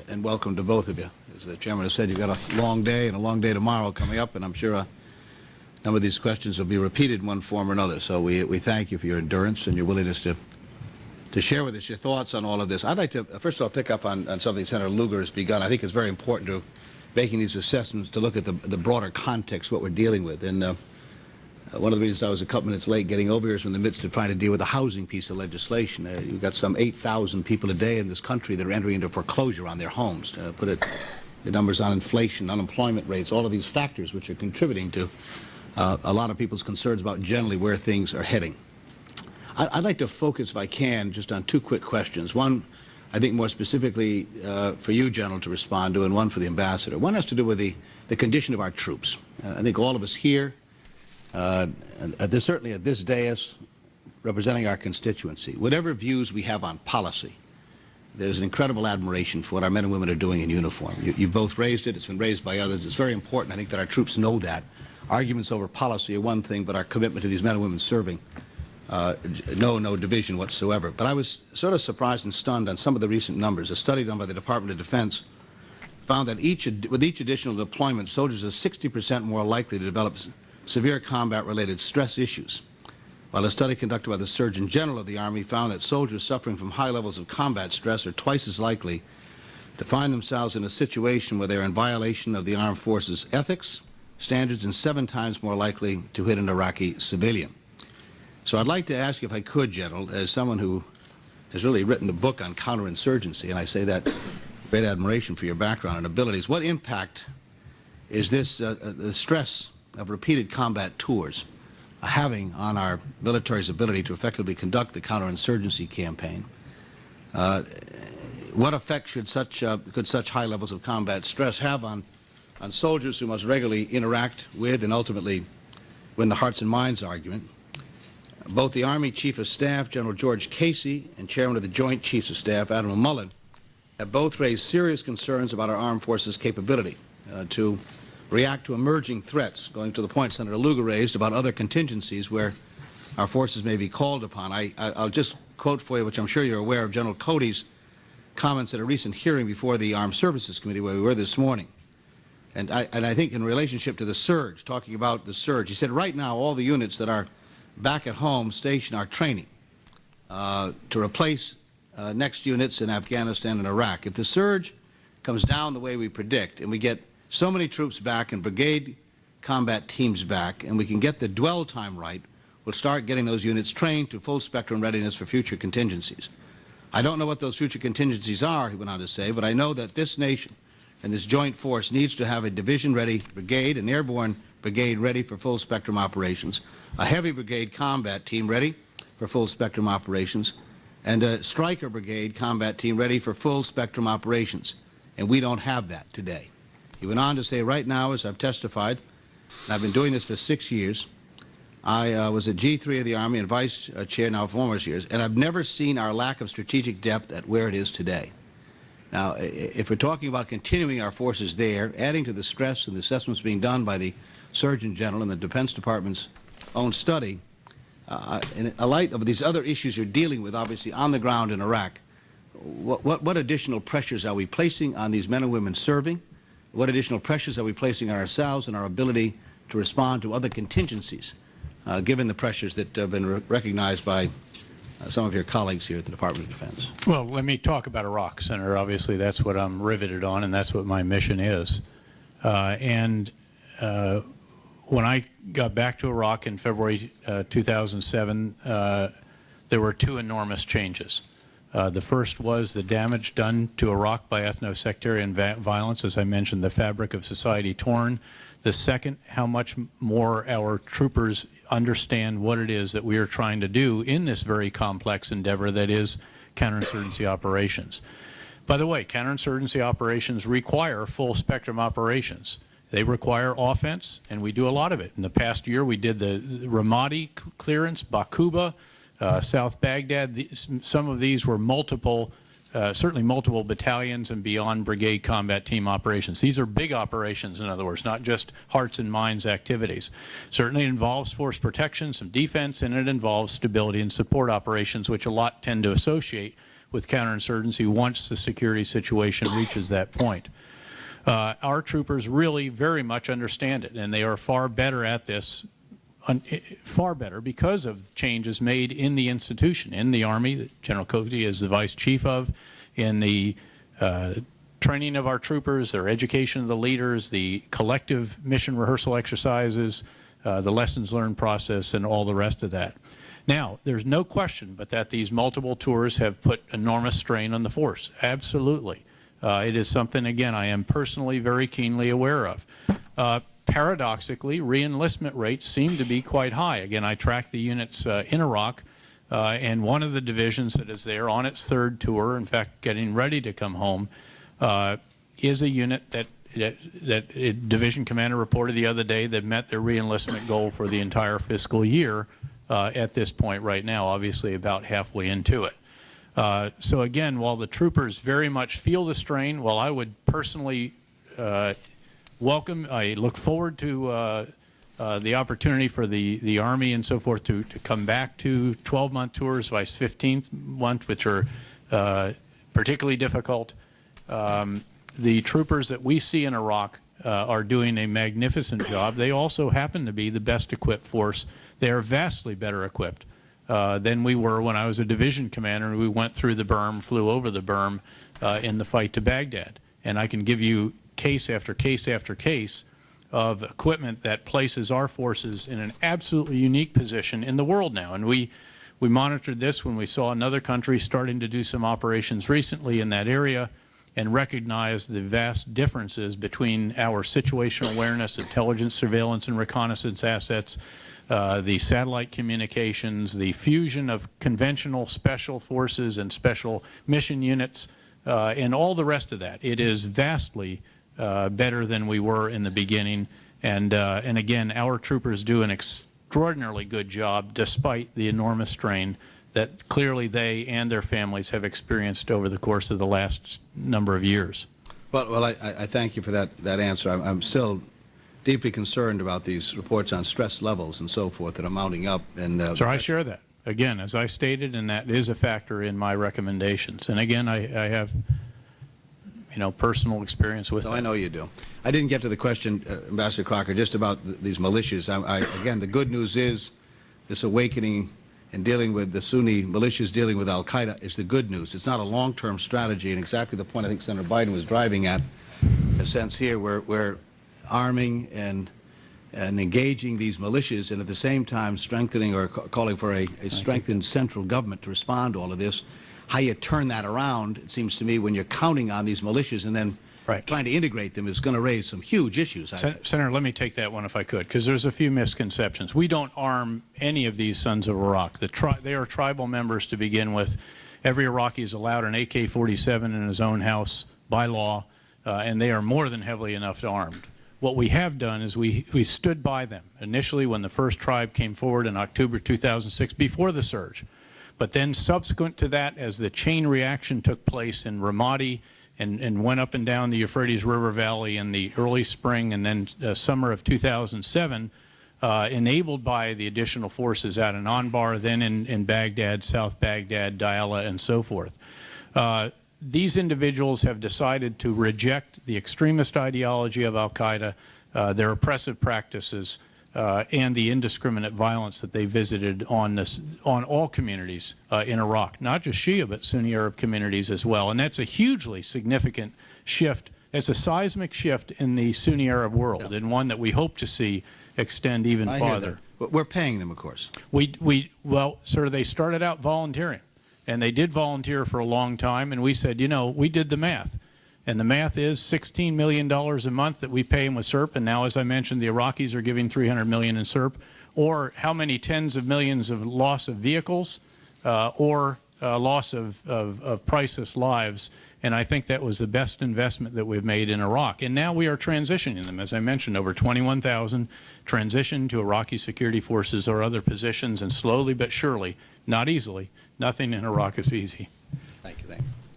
and welcome to both of you. As the Chairman has said, you've got a long day and a long day tomorrow coming up, and I'm sure a number of these questions will be repeated in one form or another. So we thank you for your endurance and your willingness to share with us your thoughts on all of this. I'd like to, first of all, pick up on something Senator Lugar has begun. I think it's very important to making these assessments to look at the broader context, what we're dealing with. And one of the reasons I was a couple minutes late getting over here is in the midst of trying to deal with the housing piece of legislation. You've got some 8,000 people a day in this country that are entering into foreclosure on their homes. Put it, the numbers on inflation, unemployment rates, all of these factors which are contributing to a lot of people's concerns about generally where things are heading. I'd like to focus, if I can, just on two quick questions. One, I think more specifically for you, General, to respond to, and one for the Ambassador. One has to do with the condition of our troops. I think all of us here, certainly at this dais, representing our constituency, whatever views we have on policy, there's an incredible admiration for what our men and women are doing in uniform. You've both raised it. It's been raised by others. It's very important, I think, that our troops know that. Arguments over policy are one thing, but our commitment to these men and women serving, no division whatsoever. But I was sort of surprised and stunned on some of the recent numbers. A study done by the Department of Defense found that with each additional deployment, soldiers are 60% more likely to develop severe combat-related stress issues, while a study conducted by the Surgeon General of the Army found that soldiers suffering from high levels of combat stress are twice as likely to find themselves in a situation where they are in violation of the armed forces' ethics, standards, and 7 times more likely to hit an Iraqi civilian. So I'd like to ask you, if I could, General, as someone who has really written the book on counterinsurgency, and I say that with great admiration for your background and abilities, what impact is this, the stress of repeated combat tours having on our military's ability to effectively conduct the counterinsurgency campaign? What effect could such high levels of combat stress have on soldiers who must regularly interact with and ultimately win the hearts and minds argument? Both the Army Chief of Staff, General George Casey, and Chairman of the Joint Chiefs of Staff, Admiral Mullen, have both raised serious concerns about our armed forces' capability to react to emerging threats, going to the point Senator Lugar raised about other contingencies where our forces may be called upon. I'll just quote for you, which I'm sure you're aware of, General Cody's comments at a recent hearing before the Armed Services Committee where we were this morning. And I think in relationship to the surge, talking about the surge, he said right now all the units that are back at home stationed are training to replace next units in Afghanistan and Iraq. If the surge comes down the way we predict and we get so many troops back and brigade combat teams back, and we can get the dwell time right, we'll start getting those units trained to full spectrum readiness for future contingencies. I don't know what those future contingencies are, he went on to say, but I know that this nation and this joint force needs to have a division-ready brigade, an airborne brigade ready for full spectrum operations, a heavy brigade combat team ready for full spectrum operations, and a striker brigade combat team ready for full spectrum operations. And we don't have that today. He went on to say, right now, as I've testified, and I've been doing this for 6 years, I was at G3 of the Army and Vice Chair now for almost years, and I've never seen our lack of strategic depth at where it is today. Now, if we're talking about continuing our forces there, adding to the stress and the assessments being done by the Surgeon General and the Defense Department's own study, in a light of these other issues you're dealing with, obviously, on the ground in Iraq, what additional pressures are we placing on these men and women serving? What additional pressures are we placing on ourselves and our ability to respond to other contingencies, given the pressures that have been recognized by some of your colleagues here at the Department of Defense? Well, let me talk about Iraq, Senator. Obviously, that's what I'm riveted on, and that's what my mission is. When I got back to Iraq in February 2007, there were 2 enormous changes. The first was the damage done to Iraq by ethno-sectarian violence, as I mentioned, the fabric of society torn. The second, how much more our troopers understand what it is that we are trying to do in this very complex endeavor that is counterinsurgency operations. By the way, counterinsurgency operations require full spectrum operations. They require offense, and we do a lot of it. In the past year, we did the Ramadi clearance, Bakuba, South Baghdad. Some of these were certainly multiple battalions and beyond brigade combat team operations. These are big operations, in other words, not just hearts and minds activities. Certainly it involves force protection, some defense, and it involves stability and support operations, which a lot tend to associate with counterinsurgency once the security situation reaches that point. Our troopers really very much understand it, and they are far better at this, far better because of changes made in the institution, in the Army, that General Cody is the Vice Chief of, in the training of our troopers, their education of the leaders, the collective mission rehearsal exercises, the lessons learned process, and all the rest of that. Now, there's no question but that these multiple tours have put enormous strain on the force. Absolutely. It is something, again, I am personally very keenly aware of. Paradoxically, re-enlistment rates seem to be quite high. Again, I track the units in Iraq, and one of the divisions that is there on its third tour, in fact, getting ready to come home, is a unit that a division commander reported the other day that met their re-enlistment goal for the entire fiscal year at this point right now, obviously about halfway into it. So again, while the troopers very much feel the strain, while I would personally welcome, I look forward to the opportunity for the Army and so forth to come back to 12-month tours, vice 15th month, which are particularly difficult. The troopers that we see in Iraq are doing a magnificent job. They also happen to be the best equipped force. They are vastly better equipped than we were when I was a division commander and we went through the berm, flew over the berm in the fight to Baghdad. And I can give you case after case after case of equipment that places our forces in an absolutely unique position in the world now. And we monitored this when we saw another country starting to do some operations recently in that area and recognized the vast differences between our situational awareness, intelligence, surveillance, and reconnaissance assets, the satellite communications, the fusion of conventional special forces and special mission units, and all the rest of that. It is vastly better than we were in the beginning. And again, our troopers do an extraordinarily good job despite the enormous strain that clearly they and their families have experienced over the course of the last number of years. Well, I thank you for that answer. I'm still deeply concerned about these reports on stress levels and so forth that are mounting up. And so I share that. Again, as I stated, and that is a factor in my recommendations. And again, I have, you know, personal experience with it. I know you do. I didn't get to the question, Ambassador Crocker, just about these militias. Again, the good news is this awakening and dealing with the Sunni militias dealing with al-Qaeda is the good news. It's not a long-term strategy, and exactly the point I think Senator Biden was driving at, in a sense here, we're arming and engaging these militias and at the same time strengthening or calling for a strengthened central government to respond to all of this. How you turn that around, it seems to me, when you're counting on these militias and then trying to integrate them is going to raise some huge issues. Senator, let me take that one if I could, because there's a few misconceptions. We don't arm any of these sons of Iraq. They are tribal members to begin with. Every Iraqi is allowed an AK-47 in his own house by law, and they are more than heavily enough armed. What we have done is we stood by them initially when the first tribe came forward in October 2006 before the surge. But then subsequent to that, as the chain reaction took place in Ramadi and went up and down the Euphrates River Valley in the early spring and then summer of 2007, enabled by the additional forces out in Anbar, then in Baghdad, South Baghdad, Diyala, and so forth. These individuals have decided to reject the extremist ideology of al-Qaeda, their oppressive practices, and the indiscriminate violence that they visited on all communities in Iraq, not just Shia, but Sunni Arab communities as well. And that's a hugely significant shift. It's a seismic shift in the Sunni Arab world, and one that we hope to see extend even farther. But we're paying them, of course. Well, sir, they started out volunteering, and they did volunteer for a long time, and we said, you know, we did the math. And the math is $16 million a month that we pay them with SERP, and now, as I mentioned, the Iraqis are giving $300 million in SERP, or how many tens of millions of loss of vehicles or loss of priceless lives. And I think that was the best investment that we've made in Iraq. And now we are transitioning them. As I mentioned, over 21,000 transitioned to Iraqi security forces or other positions, and slowly but surely, not easily, nothing in Iraq is easy. Thank you.